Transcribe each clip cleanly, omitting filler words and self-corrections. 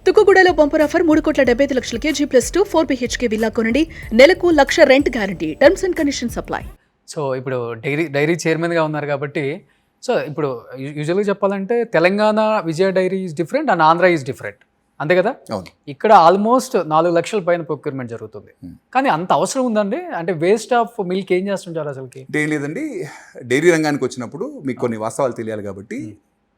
తుక్కుగూడలో bumper offer 3,75,00,000 G+2 4 BHK villa కొనండి. నెలకు 1,00,000 rent guarantee. Terms and conditions apply. So ఇప్పుడు dairy చైర్మన్గా ఉన్నారు కాబట్టి సో ఇప్పుడు యూజువల్గా చెప్పాలంటే Telangana Vijaya dairy is different and Andhra is different, అంతే కదా? ఇక్కడ ఆల్మోస్ట్ 4 లక్షల పైన ప్రొక్యూర్మెంట్ జరుగుతుంది. కానీ అంత అవసరం ఉందండి? అంటే వేస్ట్ ఆఫ్ మిల్క్ ఏం చేస్తుంటారు అసలుకి? ఏం లేదండి, డైరీ రంగానికి వచ్చినప్పుడు మీకు కొన్ని వాస్తవాలు తెలియాలి కాబట్టి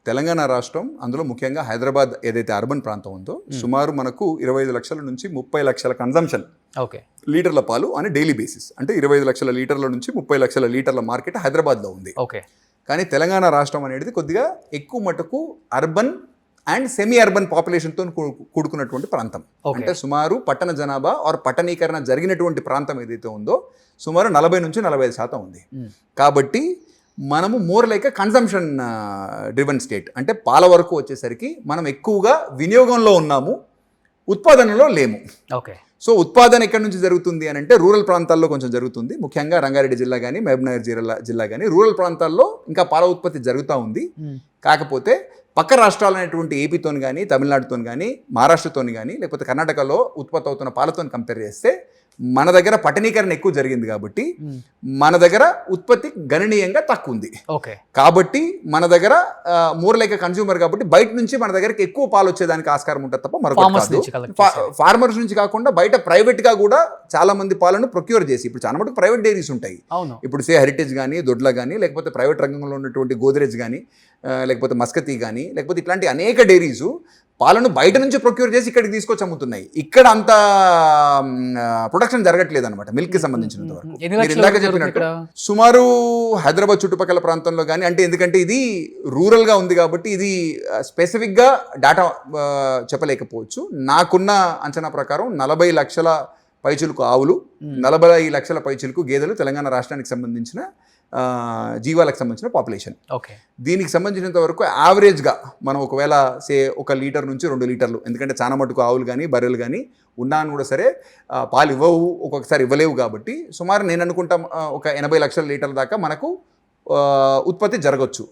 తెలంగాణ రాష్ట్రం, అందులో ముఖ్యంగా హైదరాబాద్ ఏదైతే అర్బన్ ప్రాంతం ఉందో, సుమారు మనకు 25 లక్షల నుంచి 30 లక్షల కన్జంప్షన్ లీటర్ల పాలు అని డైలీ బేసిస్. అంటే 25 లక్షల లీటర్ల నుంచి 30 లక్షల లీటర్ల మార్కెట్ హైదరాబాద్లో ఉంది. కానీ తెలంగాణ రాష్ట్రం అనేది కొద్దిగా ఎక్కువ మటుకు అర్బన్ అండ్ సెమీ అర్బన్ పాపులేషన్తో కూడుకున్నటువంటి ప్రాంతం. అంటే సుమారు పట్టణ జనాభా ఆర్ పట్టణీకరణ జరిగినటువంటి ప్రాంతం ఏదైతే ఉందో సుమారు 40 నుంచి 45% ఉంది. కాబట్టి మనము more like consumption driven state. అంటే పాల వరకు వచ్చేసరికి మనం ఎక్కువగా వినియోగంలో ఉన్నాము, ఉత్పాదనలో లేము. సో ఉత్పాదన ఎక్కడి నుంచి జరుగుతుంది అని అంటే రూరల్ ప్రాంతాల్లో కొంచెం జరుగుతుంది. ముఖ్యంగా రంగారెడ్డి జిల్లా కానీ మహబూబ్నగర్ జిల్లా కానీ రూరల్ ప్రాంతాల్లో ఇంకా పాల ఉత్పత్తి జరుగుతూ ఉంది. కాకపోతే పక్క రాష్ట్రాలైనటువంటి ఏపీతోని కానీ, తమిళనాడుతో కానీ, మహారాష్ట్రతోని కానీ, లేకపోతే కర్ణాటకలో ఉత్పత్తి అవుతున్న పాలతో కంపేర్ చేస్తే మన దగ్గర పట్టణీకరణ ఎక్కువ జరిగింది కాబట్టి మన దగ్గర ఉత్పత్తి గణనీయంగా తక్కువ ఉంది. కాబట్టి మన దగ్గర మోర్ లైక్ కన్స్యూమర్ కాబట్టి బయట నుంచి మన దగ్గరికి ఎక్కువ పాలు వచ్చేదానికి ఆస్కారం ఉంటుంది తప్ప మరొకటి కాదు. ఫార్మర్స్ నుంచి కాకుండా బయట ప్రైవేట్ గా కూడా చాలా మంది పాలను ప్రొక్యూర్ చేసి, ఇప్పుడు చాలా మటుకు ప్రైవేట్ డైరీస్ ఉంటాయి. ఇప్పుడు హెరిటేజ్ కానీ, దొడ్ల కానీ, లేకపోతే ప్రైవేట్ రంగంలో ఉన్నటువంటి గోద్రేజ్ కానీ, లేకపోతే మస్కతి కానీ, లేకపోతే ఇట్లాంటి అనేక డైరీస్ పాలను బయట నుంచి ప్రొక్యూర్ చేసి ఇక్కడికి తీసుకొచ్చి అమ్ముతున్నాయి. ఇక్కడ అంత ప్రొడక్షన్ జరగట్లేదు అనమాట మిల్క్ కి సంబంధించినంత వరకు. మీరు ఇందాక చెప్పినట్టు సుమారు హైదరాబాద్ చుట్టుపక్కల ప్రాంతంలో కానీ, అంటే ఎందుకంటే ఇది రూరల్ గా ఉంది కాబట్టి ఇది స్పెసిఫిక్ గా డాటా చెప్పలేకపోవచ్చు. నాకున్న అంచనా ప్రకారం 40 లక్షల పైచులకు ఆవులు, 40 లక్షల పైచులకు గేదెలు తెలంగాణ రాష్ట్రానికి సంబంధించిన జీవాలకు సంబంధించిన పాపులేషన్. దీనికి సంబంధించినంత వరకు యావరేజ్గా మనం ఒకవేళ ఒక లీటర్ నుంచి 2 లీటర్లు, ఎందుకంటే చాలా మటుకు ఆవులు కానీ బర్రెలు కానీ ఉన్నా అని కూడా సరే పాలు ఇవ్వవు, ఒక్కొక్కసారి ఇవ్వలేవు. కాబట్టి సుమారు నేను అనుకుంటా ఒక 80 లక్షల లీటర్ల దాకా మనకు ఉత్పత్తి జరగచ్చు.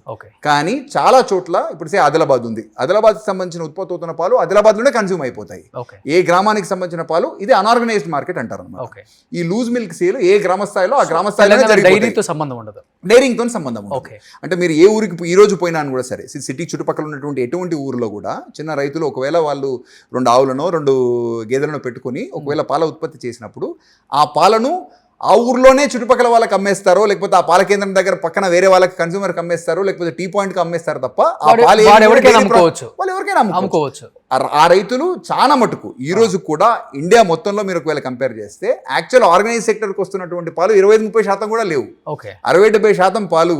కానీ చాలా చోట్ల ఇప్పుడు ఆదిలాబాద్ ఉంది, ఆదిలాబాద్కి సంబంధించిన ఉత్పత్తి అవుతున్న పాలు ఆదిలాబాద్లోనే కన్జ్యూమ్ అయిపోతాయి. ఏ గ్రామానికి సంబంధించిన పాలు ఇది అనార్గనైజ్డ్ మార్కెట్ అంటారు అన్నమాట. ఈ లూజ్ మిల్క్ సేల్ ఏ గ్రామ స్థాయిలో ఆ గ్రామ స్థాయిలో డైరీతో సంబంధం ఉండదు, డైరింగ్తో సంబంధం ఉండదు. అంటే మీరు ఏ ఊరికి ఈ రోజు పోయినా కూడా సరే, సిటీ చుట్టుపక్కల ఉన్నటువంటి ఎటువంటి ఊరిలో కూడా చిన్న రైతులు ఒకవేళ వాళ్ళు 2 ఆవులను 2 గేదెలను పెట్టుకుని ఒకవేళ పాల ఉత్పత్తి చేసినప్పుడు ఆ పాలను ఆ ఊర్లోనే చుట్టుపక్కల వాళ్ళకి అమ్మేస్తారో, లేకపోతే ఆ పాల కేంద్రం దగ్గర పక్కన వేరే వాళ్ళకి కన్స్యూమర్కి అమ్మేస్తారు, లేకపోతే టీ పాయింట్కి అమ్మేస్తారు తప్ప వాళ్ళు ఎవరికైనా అమ్ముకోవచ్చు. ఆ రైతులు చాలా మటుకు ఈ రోజు కూడా ఇండియా మొత్తంలో మీరు ఒకవేళ కంపేర్ చేస్తే యాక్చువల్ ఆర్గనైజ్ సెక్టర్కి వస్తున్నటువంటి పాలు 25-30% కూడా లేవు. 60-70% పాలు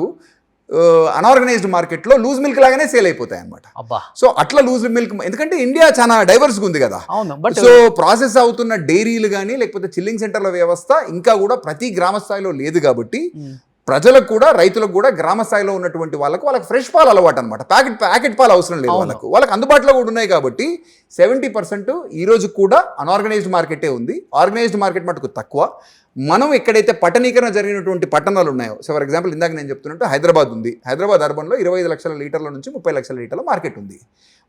అన్ఆర్గనైజ్డ్ మార్కెట్లో లూజ్ మిల్క్ లాగానే సేల్ అయిపోతాయి అనమాట. సో అట్లా లూజ్ మిల్క్, ఎందుకంటే ఇండియా చాలా డైవర్స్గా ఉంది కదా. సో ప్రాసెస్ అవుతున్న డైరీలు కానీ లేకపోతే చిల్లింగ్ సెంటర్ల వ్యవస్థ ఇంకా కూడా ప్రతి గ్రామ స్థాయిలో లేదు. కాబట్టి ప్రజలకు కూడా, రైతులకు కూడా గ్రామ స్థాయిలో ఉన్నటువంటి వాళ్ళకి ఫ్రెష్ పాలు అలవాటు అనమాట. ప్యాకెట్ పాలు అవసరం లేదు వాళ్ళకి అందుబాటులో కూడా ఉన్నాయి. కాబట్టి 70% ఈ రోజు కూడా అన్ఆర్గనైజ్డ్ మార్కెటే ఉంది. ఆర్గనైజ్డ్ మార్కెట్ మటుకు తక్కువ. మనం ఎక్కడైతే పట్టణీకరణ జరిగినటువంటి పట్టణాలు ఉన్నాయో, సో ఫర్ ఎగ్జాంపుల్ ఇందాక నేను చెప్తున్నట్టు హైదరాబాద్ ఉంది, హైదరాబాద్ అర్బన్లో 25 లక్షల లీటర్ల నుంచి 30 లక్షల లీటర్ల మార్కెట్ ఉంది.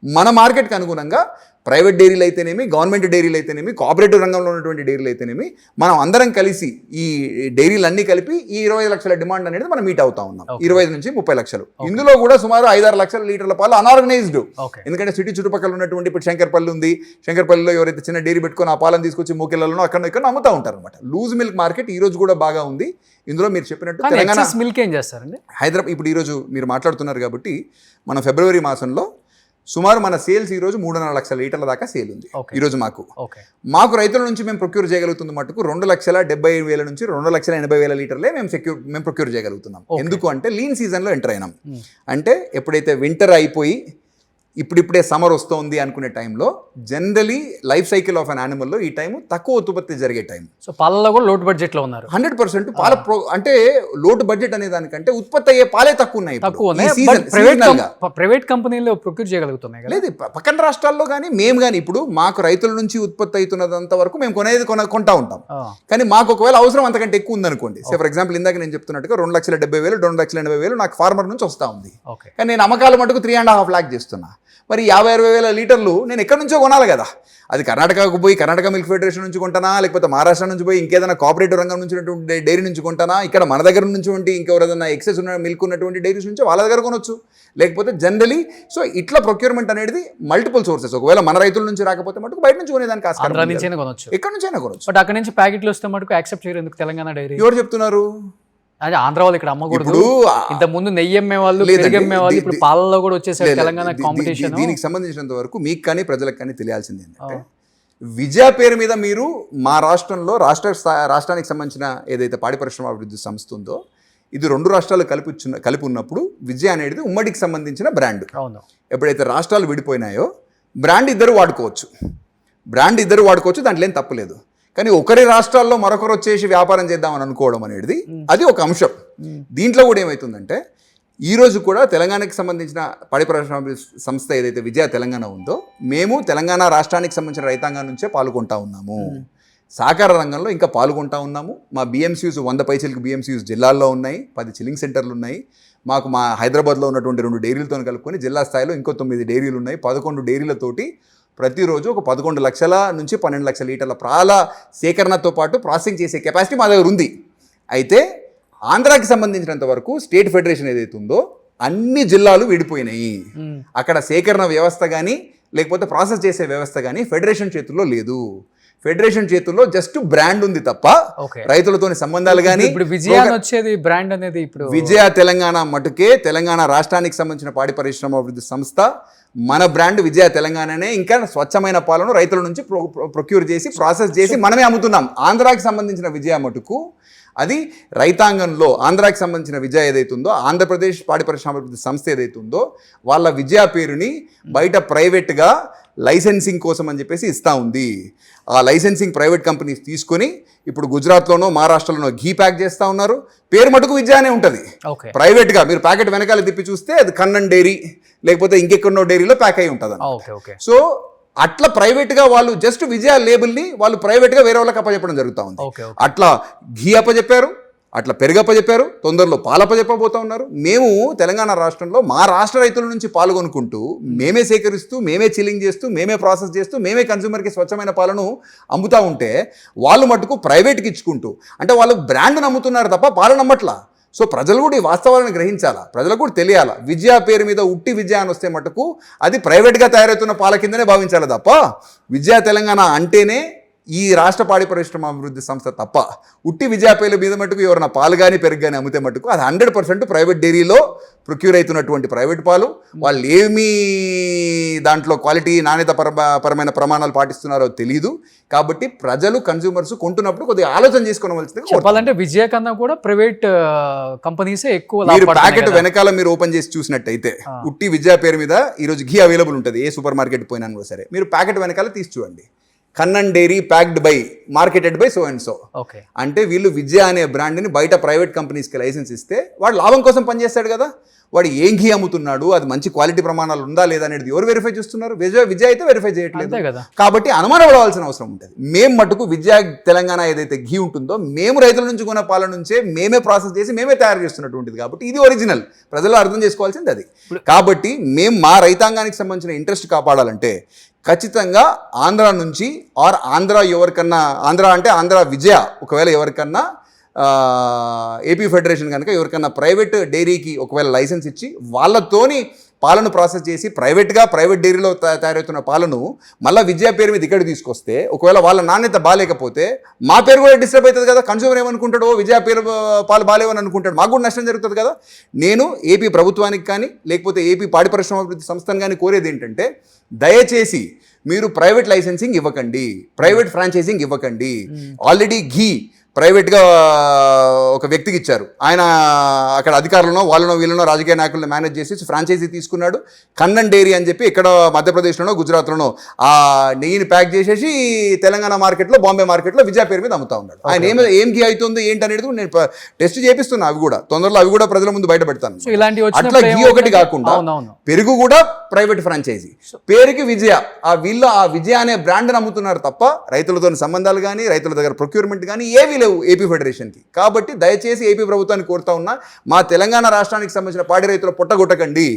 మన మార్కెట్కి అనుగుణంగా ప్రైవేట్ డైరీలు అయితేనేమి, గవర్నమెంట్ డైరీలు అయితేనేమి, కోఆపరేటివ్ రంగంలో ఉన్నటువంటి డైరీలు అయితేనేమి, మనం అందరం కలిసి ఈ డైరీలు అన్నీ కలిపి ఈ 20 లక్షల డిమాండ్ అనేది మనం మీట్ అవుతా ఉన్నాం. 25 నుంచి 30 లక్షలు. ఇందులో కూడా సుమారు 5-6 లక్షల లీటర్ల పాలు అన్ఆర్గనైజ్డ్. ఎందుకంటే సిటీ చుట్టుపక్కల ఉన్నటువంటి ఇప్పుడు శంకర్పల్లి ఉంది, శంకర్పల్లిలో ఎవరైతే చిన్న డైరీ పెట్టుకొని ఆ పాలను తీసుకొచ్చి మూకెళ్లలో అక్కడ ఇక్కడ అమ్ముతూ ఉంటారు అనమాట. లూజ్ మిల్క్ మార్కెట్ ఈ రోజు కూడా బాగా ఉంది. ఇందులో మీరు చెప్పినట్టు తెలంగాణ మిల్క్ ఏం చేస్తారండి హైదరాబాద్. ఇప్పుడు ఈరోజు మీరు మాట్లాడుతున్నారు కాబట్టి మనం ఫిబ్రవరి మాసంలో సుమారు మన సేల్స్ ఈ రోజు 3.5 లక్షల లీటర్ల దాకా సేల్ ఉంది ఈ రోజు. మాకు రైతుల నుంచి మేము ప్రొక్యూర్ చేయగలుగుతుంది మటుకు 2,70,000 నుంచి 2,80,000 లీటర్లే మేము ప్రొక్యూర్ చేయగలుగుతున్నాం. ఎందుకు అంటే లీన్ సీజన్లో ఎంటర్ అయినాం. అంటే ఎప్పుడైతే వింటర్ అయిపోయి ఇప్పుడిప్పుడే సమ్మర్ వస్తుంది అనుకునే టైంలో generally life cycle of an యానిమల్లో ఈ టైం తక్కువ ఉత్పత్తి జరిగే టైం. సో పాలలో కూడా లోటు బడ్జెట్లో ఉన్నారు. 100% పాల అంటే లోటు బడ్జెట్ అనే దానికంటే ఉత్పత్తి అయ్యే పాలే తక్కువ ఉన్నాయి. ప్రైవేట్ కంపెనీలో ప్రొక్యూర్ చేయగలుగుతున్నాయి లేదు పక్కన రాష్ట్రాల్లో కానీ మేము కానీ. ఇప్పుడు మాకు రైతుల నుంచి ఉత్పత్తి అవుతున్నదంత వరకు మేము కొంటా ఉంటాం. కానీ మాకు ఒకవేళ అవసరం అంతకంటే ఎక్కువ ఉందనుకోండి, ఫర్ ఎగ్జాంపుల్ ఇందాక నేను చెప్తున్నట్టుగా 2,70,000 2,80,000 నాకు ఫార్మర్ నుంచి వస్తా ఉంది. కానీ నేను అమ్మకాల మటుకు 3.5 లాక్ చేస్తున్నా. మరి 50-60 వేల లీటర్లు నేను ఎక్కడి నుంచో కొనాలి కదా. అది కర్ణాటకకు పోయి కర్ణాటక మిల్క్ ఫెడరేషన్ నుంచి కొంటానా, లేకపోతే మహారాష్ట్ర నుంచి పోయి ఇంకేదైనా కోఆపరేటివ్ రంగం నుంచి ఉన్నటువంటి డైరీ నుంచి కొంటానా, ఇక్కడ మన దగ్గర నుంచి ఉంటే ఇంకెవరైనా ఎక్సెస్ ఉన్న మిల్క్ ఉన్నటువంటి డైరీస్ నుంచి వాళ్ళ దగ్గర కొనొచ్చు. లేకపోతే జనరలీ సో ఇట్లా ప్రొక్యూర్మెంట్ అనేది మల్టిపుల్ సోర్సెస్. ఒకవేళ మన రైతుల నుంచి రాకపోతే మటుకు బయట నుంచి కొనేదానికి ఆస్కారం కొనొచ్చు, ఎక్కడి నుంచైనా కొనొచ్చు. బట్ అక్కడ నుంచి ప్యాకెట్లు వస్తే మటుకు యాక్సెప్ట్ చేయరు ఎందుకు తెలంగాణ డైరీ? ఎవరు చెప్తున్నారు? అదే ఆంధ్ర వాళ్ళు ఇక్కడ అమ్మకూడదు, ఇంత ముందు నెయ్యి అమ్మే వాళ్ళు, పెరుగు అమ్మే వాళ్ళు, ఇప్పుడు పాలలో కూడా వచ్చేసారు తెలంగాణ కాంపిటీషన్. దీనికి సంబంధించినంత వరకు మీకు కానీ ప్రజలకు కానీ తెలియాల్సింది ఏంటంటే, విజయ పేరు మీద మీరు మా రాష్ట్రంలో రాష్ట్రానికి సంబంధించిన ఏదైతే పాడి పరిశ్రమ అభివృద్ధి సంస్థ ఉందో, ఇది 2 రాష్ట్రాలు కలిపి ఉన్నప్పుడు విజయ అనేది ఉమ్మడికి సంబంధించిన బ్రాండ్. అవును. ఎప్పుడైతే రాష్ట్రాలు విడిపోయినాయో బ్రాండ్ ఇద్దరు వాడుకోవచ్చు, దాంట్లో ఏం తప్పులేదు. కానీ ఒకరి రాష్ట్రాల్లో మరొకరు వచ్చేసి వ్యాపారం చేద్దామని అనుకోవడం అనేది అది ఒక అంశం. దీంట్లో కూడా ఏమవుతుందంటే, ఈరోజు కూడా తెలంగాణకి సంబంధించిన పాడి పరిశ్రమ సంస్థ ఏదైతే విజయ తెలంగాణ ఉందో, మేము తెలంగాణ రాష్ట్రానికి సంబంధించిన రైతాంగం నుంచే పాల్గొంటా ఉన్నాము. సహకార రంగంలో ఇంకా పాల్గొంటా ఉన్నాము. మా బిఎంసీయూస్ 100 పైసలకి బిఎంసీయూస్ జిల్లాల్లో ఉన్నాయి, 10 చిల్లింగ్ సెంటర్లు ఉన్నాయి. మాకు మా హైదరాబాద్లో ఉన్నటువంటి 2 డైరీలతో కలుపుకొని జిల్లా స్థాయిలో ఇంకో 9 డైరీలు ఉన్నాయి. 11 డైరీలతోటి ప్రతిరోజు ఒక 11 లక్షల నుంచి 12 లక్షల లీటర్ల పాల సేకరణతో పాటు ప్రాసెసింగ్ చేసే కెపాసిటీ మా దగ్గర ఉంది. అయితే ఆంధ్రాకి సంబంధించినంత వరకు స్టేట్ ఫెడరేషన్ ఏదైతే ఉందో అన్ని జిల్లాలు విడిపోయినాయి. అక్కడ సేకరణ వ్యవస్థ కానీ లేకపోతే ప్రాసెస్ చేసే వ్యవస్థ కానీ ఫెడరేషన్ చేతుల్లో లేదు. ఫెడరేషన్ చేతుల్లో జస్ట్ బ్రాండ్ ఉంది తప్ప రైతులతోని సంబంధాలు కానీ వచ్చేది బ్రాండ్ అనేది ఇప్పుడు విజయ తెలంగాణ మటుకే తెలంగాణ రాష్ట్రానికి సంబంధించిన పాడి పరిశ్రమ అభివృద్ధి సంస్థ మన బ్రాండ్ విజయ తెలంగాణనే. ఇంకా స్వచ్ఛమైన పాలను రైతుల నుంచి ప్రొక్యూర్ చేసి ప్రాసెస్ చేసి మనమే అమ్ముతున్నాం. ఆంధ్రాకి సంబంధించిన విజయ మటుకు అది రైతాంగంలో ఆంధ్రాకి సంబంధించిన విజయ ఏదైతే ఉందో, ఆంధ్రప్రదేశ్ పాడి పరిశ్రమ అభివృద్ధి సంస్థ ఏదైతే ఉందో వాళ్ళ విజయ పేరుని బయట ప్రైవేట్గా లైసెన్సింగ్ కోసం అని చెప్పేసి ఇస్తూ ఉంది. ఆ లైసెన్సింగ్ ప్రైవేట్ కంపెనీస్ తీసుకొని ఇప్పుడు గుజరాత్లోనో మహారాష్ట్రలోనో ఘీ ప్యాక్ చేస్తూ ఉన్నారు. పేరు మటుకు విజయానే ఉంటుంది ప్రైవేట్గా. మీరు ప్యాకెట్ వెనకాల తిప్పి చూస్తే అది కన్నన్ డైరీ లేకపోతే ఇంకెక్కడో డైరీలో ప్యాక్ అయి ఉంటుంది. సో అట్లా ప్రైవేట్గా వాళ్ళు జస్ట్ విజయ లేబుల్ని వాళ్ళు ప్రైవేట్గా వేరే వాళ్ళకి అప్పచెప్పడం జరుగుతూ ఉంది. అట్లా ఘీ అప్పచెప్పారు, అట్లా పెరుగప్పచెప్పారు, తొందరలో పాలప్పచెప్పబోతూ ఉన్నారు. మేము తెలంగాణ రాష్ట్రంలో మా రాష్ట్ర రైతుల నుంచి పాల్గొనుకుంటూ మేమే సేకరిస్తూ మేమే చిల్లింగ్ చేస్తూ మేమే ప్రాసెస్ చేస్తూ మేమే కన్స్యూమర్కి స్వచ్ఛమైన పాలను అమ్ముతూ ఉంటే వాళ్ళు మటుకు ప్రైవేట్కి ఇచ్చుకుంటూ, అంటే వాళ్ళు బ్రాండ్ నమ్ముతున్నారు తప్ప పాలను నమ్మట్లా. సో ప్రజలు కూడా ఈ వాస్తవాలను గ్రహించాలా, ప్రజలకు కూడా తెలియాలా. విజయ పేరు మీద ఉట్టి విజయ అని వస్తే మటుకు అది ప్రైవేట్గా తయారవుతున్న పాల కిందనే భావించాలి తప్ప విజయ తెలంగాణ అంటేనే ఈ రాష్ట్ర పాడి పరిశ్రమ అభివృద్ధి సంస్థ తప్ప ఉట్టి విజయ పేరు మీద మటుకు ఎవరైనా పాలు కానీ పెరుగు కానీ అమ్మితే మటుకు అది 100% ప్రైవేట్ డైరీలో ప్రొక్యూర్ అవుతున్నటువంటి ప్రైవేట్ పాలు. వాళ్ళు ఏమీ దాంట్లో క్వాలిటీ నాణ్యత పరమైన ప్రమాణాలు పాటిస్తున్నారో తెలియదు. కాబట్టి ప్రజలు కన్స్యూమర్స్ కొంటున్నప్పుడు కొద్దిగా ఆలోచన చేసుకోవాల్సింది. చెప్పాలంటే విజయ కన్నా కూడా ప్రైవేట్ కంపెనీసే ఎక్కువ. మీరు ప్యాకెట్ వెనకాల మీరు ఓపెన్ చేసి చూసినట్టయితే ఉట్టి విజయ పేరు మీద ఈరోజు ఘీ అవైలబుల్ ఉంటుంది. ఏ సూపర్ మార్కెట్ పోయినా కూడా సరే మీరు ప్యాకెట్ వెనకాల తీసి చూడండి, Kannan dairy packed by marketed by so and so. అంటే వీళ్ళు విజయ అనే బ్రాండ్ని బయట ప్రైవేట్ కంపెనీస్కి లైసెన్స్ ఇస్తే వాడు లాభం కోసం పనిచేస్తాడు కదా. వాడు ఏం ఘీ అమ్ముతున్నాడు, అది మంచి క్వాలిటీ ప్రమాణాలు ఉందా లేదా అనేది ఎవరు వెరిఫై చేస్తున్నారు? విజయ అయితే వెరిఫై చేయట్లేదు కదా. కాబట్టి అనుమానం పడవలసిన అవసరం ఉంటుంది. మేము మటుకు విజయ తెలంగాణ ఏదైతే ఘీ ఉంటుందో మేము రైతుల నుంచి కొన్న పాల నుంచే మేమే ప్రాసెస్ చేసి మేమే తయారు చేస్తున్నటువంటిది. కాబట్టి ఇది ఒరిజినల్, ప్రజలు అర్థం చేసుకోవాల్సింది అది. కాబట్టి మేము మా రైతాంగానికి సంబంధించిన ఇంట్రెస్ట్ కాపాడాలంటే ఖచ్చితంగా ఆంధ్ర నుంచి ఆర్ ఆంధ్ర ఎవరికన్నా, ఆంధ్ర అంటే ఆంధ్ర విజయ ఒకవేళ ఎవరికన్నా ఏపీ ఫెడరేషన్ కనుక ఎవరికన్నా ప్రైవేట్ డైరీకి ఒకవేళ లైసెన్స్ ఇచ్చి వాళ్ళతోని పాలను ప్రాసెస్ చేసి ప్రైవేట్గా ప్రైవేట్ డైరీలో తయారవుతున్న పాలను మళ్ళీ విజయ పేరు మీద ఇక్కడ తీసుకొస్తే ఒకవేళ వాళ్ళ నాణ్యత బాగాలేకపోతే మా పేరు కూడా డిస్టర్బ్ అవుతుంది కదా. కన్స్యూమర్ ఏమనుకుంటాడో విజయ పేరు పాలు బాగాలేవని అనుకుంటాడు, మాకు కూడా నష్టం జరుగుతుంది కదా. నేను ఏపీ ప్రభుత్వానికి కానీ లేకపోతే ఏపీ పాడి పరిశ్రమ అభివృద్ధి సంస్థను కానీ కోరేది ఏంటంటే, దయచేసి మీరు ప్రైవేట్ లైసెన్సింగ్ ఇవ్వకండి, ప్రైవేట్ ఫ్రాంచైజింగ్ ఇవ్వకండి. ఆల్రెడీ ఘీ ప్రైవేట్గా ఒక వ్యక్తికి ఇచ్చారు. ఆయన అక్కడ అధికారులను వాళ్ళనో వీళ్ళనో రాజకీయ నాయకులను మేనేజ్ చేసి ఫ్రాంచైజీ తీసుకున్నాడు. కన్నన్ డైరీ అని చెప్పి ఇక్కడ మధ్యప్రదేశ్లోనో గుజరాత్లోనో ఆ నెయ్యిని ప్యాక్ చేసేసి తెలంగాణ మార్కెట్లో బాంబే మార్కెట్లో విజయ పేరు మీద అమ్ముతా ఉన్నాడు. ఆయన ఏం ఘీ అవుతుంది ఏంటి అనేది నేను టెస్ట్ చేపిస్తున్నా. అవి కూడా తొందరలో అవి కూడా ప్రజల ముందు బయట పెడతాను. అట్లా ఘీ ఒకటి కాకుండా పెరుగు కూడా ప్రైవేట్ ఫ్రాంచైజీ, పేరుకి విజయ. వీళ్ళు ఆ విజయ అనే బ్రాండ్ అమ్ముతున్నారు తప్ప రైతులతో సంబంధాలు కానీ రైతుల దగ్గర ప్రొక్యూర్మెంట్ కానీ ఏవీ లేవు ఏపీ ఫెడరేషన్కి. కాబట్టి దయచేసి ఏపీ ప్రభుత్వాన్ని కోరుతా ఉన్నా, మా తెలంగాణ రాష్ట్రానికి సంబంధించిన పాడి రైతుల పొట్టగొట్టకండి.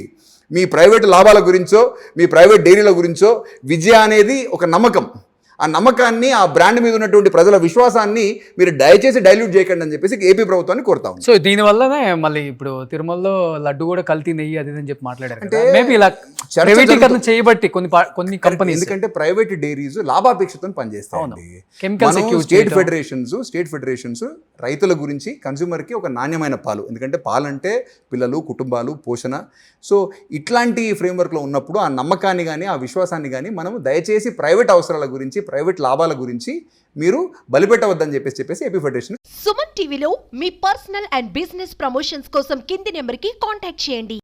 మీ ప్రైవేట్ లాభాల గురించో మీ ప్రైవేట్ డైరీల గురించో విజయ అనేది ఒక నమ్మకం. ఆ నమ్మకాన్ని, ఆ బ్రాండ్ మీద ఉన్నటువంటి ప్రజల విశ్వాసాన్ని మీరు దయచేసి డైల్యూట్ చేయకండి అని చెప్పేసి ఏపీ ప్రభుత్వాన్ని కోరుతా ఉన్నాం. సో దీనివల్లనే మళ్ళీ ఇప్పుడు తిరుమలలో లడ్డు కూడా కల్తీ నెయ్యి అది అని చెప్పి మాట్లాడారు. అంటే మేబీ ఇలా ప్రైవేటీకరణ చేయబట్టి కొన్ని కంపెనీస్, ఎందుకంటే ప్రైవేట్ డైరీస్ లాభాపేక్షతో పనిచేస్తాయి. స్టేట్ ఫెడరేషన్స్ రైతుల గురించి, కన్స్యూమర్ కి ఒక నాణ్యమైన పాలు, ఎందుకంటే పాలంటే పిల్లలు, కుటుంబాలు, పోషణ. సో ఇట్లాంటి ఫ్రేమ్వర్క్ లో ఉన్నప్పుడు ఆ నమ్మకాన్ని కానీ ఆ విశ్వాసాన్ని కానీ మనం దయచేసి ప్రైవేట్ అవసరాల గురించి, ప్రైవేట్ లాభాల గురించి మీరు బలిపెట్టవద్దని చెప్పేసి ఏపీ ఫెడరేషన్. సుమన్ టీవీలో మీ పర్సనల్ అండ్ బిజినెస్ ప్రమోషన్స్ కోసం కింది నెంబర్కి కాంటాక్ట్ చేయండి.